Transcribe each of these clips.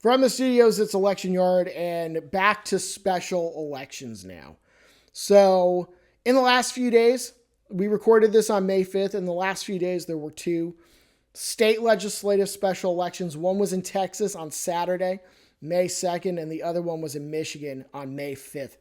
From the studios, it's Election Yard, and back to special elections now. So, in the last few days, we recorded this on May 5th. In the last few days, there were two state legislative special elections. One was in Texas on Saturday, May 2nd, and the other one was in Michigan on May 5th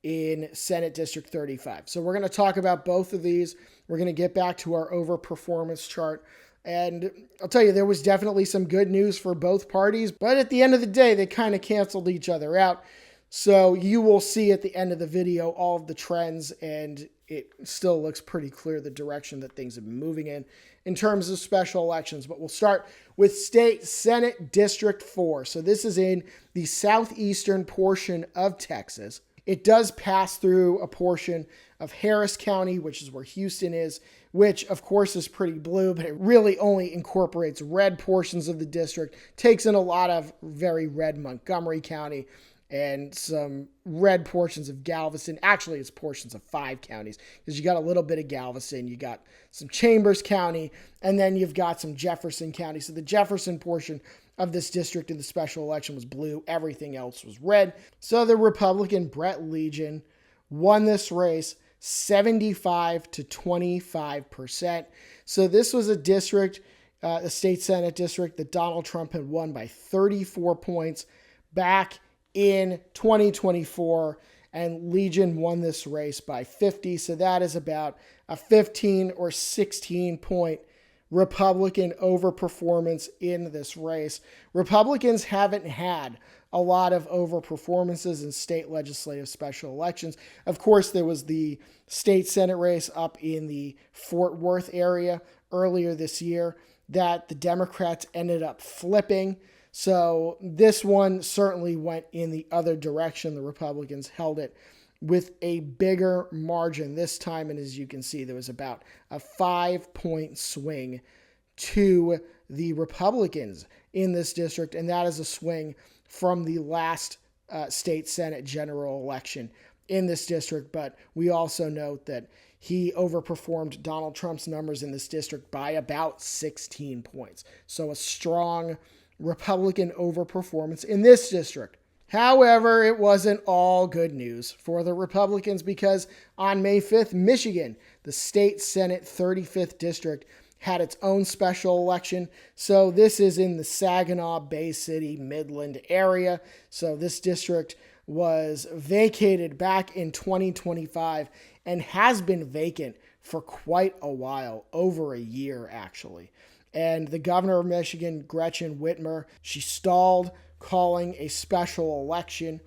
in Senate District 35. So, we're going to talk about both of these. We're going to get back to our overperformance chart. And I'll tell you, there was definitely some good news for both parties, but at the end of the day, they kind of canceled each other out. So you will see at the end of the video all of the trends, and it still looks pretty clear the direction that things have been moving in terms of special elections. But we'll start with State Senate District 4. So this is in the southeastern portion of Texas. It does pass through a portion of Harris County, which is where Houston is, which of course is pretty blue, but it really only incorporates red portions of the district, takes in a lot of very red Montgomery County and some red portions of Galveston. Actually, it's portions of 5 counties because you got a little bit of Galveston, you got some Chambers County, and then you've got some Jefferson County. So the Jefferson portion of this district in the special election was blue. Everything else was red. So the Republican Brett Legion won this race 75 to 25%. So this was a district, a state Senate district that Donald Trump had won by 34 points back in 2024, and Legion won this race by 50. So that is about a 15 or 16 point Republican overperformance in this race. Republicans haven't had a lot of overperformances in state legislative special elections. Of course, there was the state Senate race up in the Fort Worth area earlier this year that the Democrats ended up flipping. So this one certainly went in the other direction. The Republicans held it with a bigger margin this time. And as you can see, there was about a 5-point swing to the Republicans in this district. And that is a swing from the last state Senate general election in this district. But we also note that he overperformed Donald Trump's numbers in this district by about 16 points. So a strong Republican overperformance in this district. However, it wasn't all good news for the Republicans because on May 5th, Michigan, the state Senate 35th district, had its own special election. So this is in the Saginaw Bay City, Midland area. So this district was vacated back in 2025 and has been vacant for quite a while, over a year actually. And the governor of Michigan, Gretchen Whitmer, she stalled calling a special election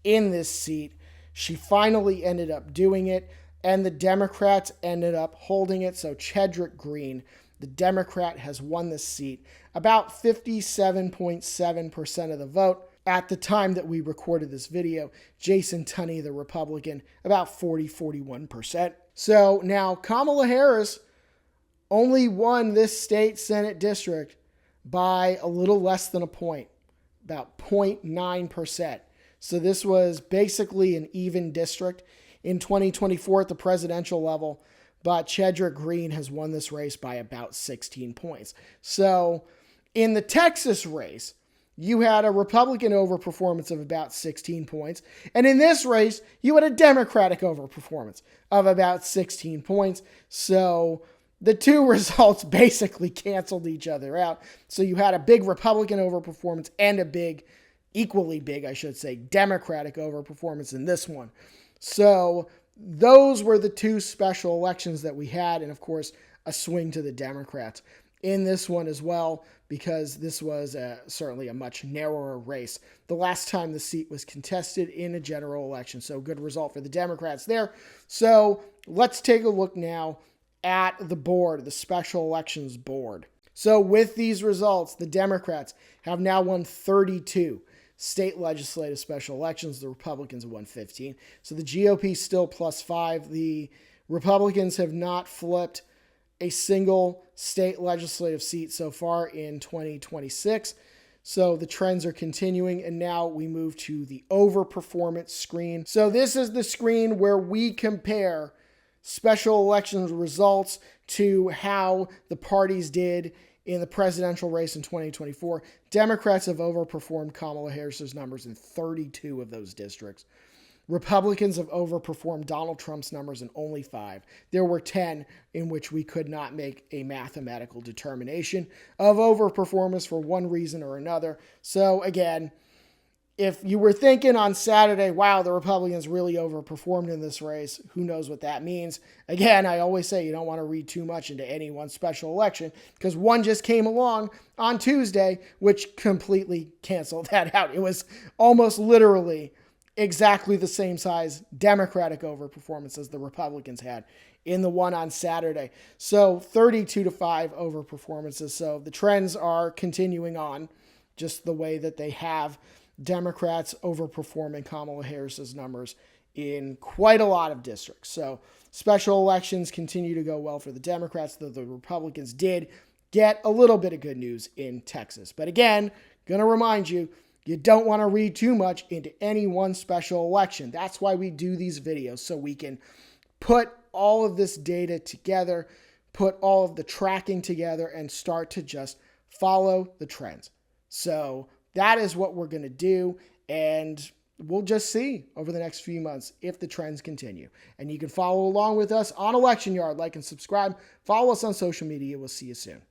in this seat. She finally ended up doing it, and the Democrats ended up holding it. So Chedrick Green, the Democrat, has won this seat, about 57.7% of the vote. At the time that we recorded this video, Jason Tunney, the Republican, about 41%. So now Kamala Harris only won this state Senate district by a little less than a point, about 0.9%. So this was basically an even district in 2024 at the presidential level, but Chedrick Green has won this race by about 16 points. So in the Texas race, you had a Republican overperformance of about 16 points. And in this race, you had a Democratic overperformance of about 16 points. So the two results basically canceled each other out. So you had a big Republican overperformance and a big, equally big, I should say, Democratic overperformance in this one. So those were the two special elections that we had. And of course, a swing to the Democrats in this one as well, because this was certainly a much narrower race the last time the seat was contested in a general election. So good result for the Democrats there. So let's take a look now at the board, the special elections board. So with these results, the Democrats have now won 32 state legislative special elections. The Republicans have won 15. So the GOP still +5. The Republicans have not flipped a single state legislative seat so far in 2026. So the trends are continuing, and now we move to the overperformance screen. So this is the screen where we compare special elections results to how the parties did in the presidential race in 2024. Democrats have overperformed Kamala Harris's numbers in 32 of those districts. Republicans have overperformed Donald Trump's numbers in only 5. There were 10 in which we could not make a mathematical determination of overperformance for one reason or another. So again, if you were thinking on Saturday, wow, the Republicans really overperformed in this race, who knows what that means? Again, I always say you don't want to read too much into any one special election because one just came along on Tuesday, which completely canceled that out. It was almost literally exactly the same size Democratic overperformance as the Republicans had in the one on Saturday. So 32-5 overperformances. So the trends are continuing on just the way that they have. Democrats overperforming Kamala Harris's numbers in quite a lot of districts. So special elections continue to go well for the Democrats, though the Republicans did get a little bit of good news in Texas. But again, going to remind you, you don't want to read too much into any one special election. That's why we do these videos, so we can put all of this data together, put all of the tracking together, and start to just follow the trends. So that is what we're going to do, and we'll just see over the next few months if the trends continue. And you can follow along with us on Election Yard. Like and subscribe. Follow us on social media. We'll see you soon.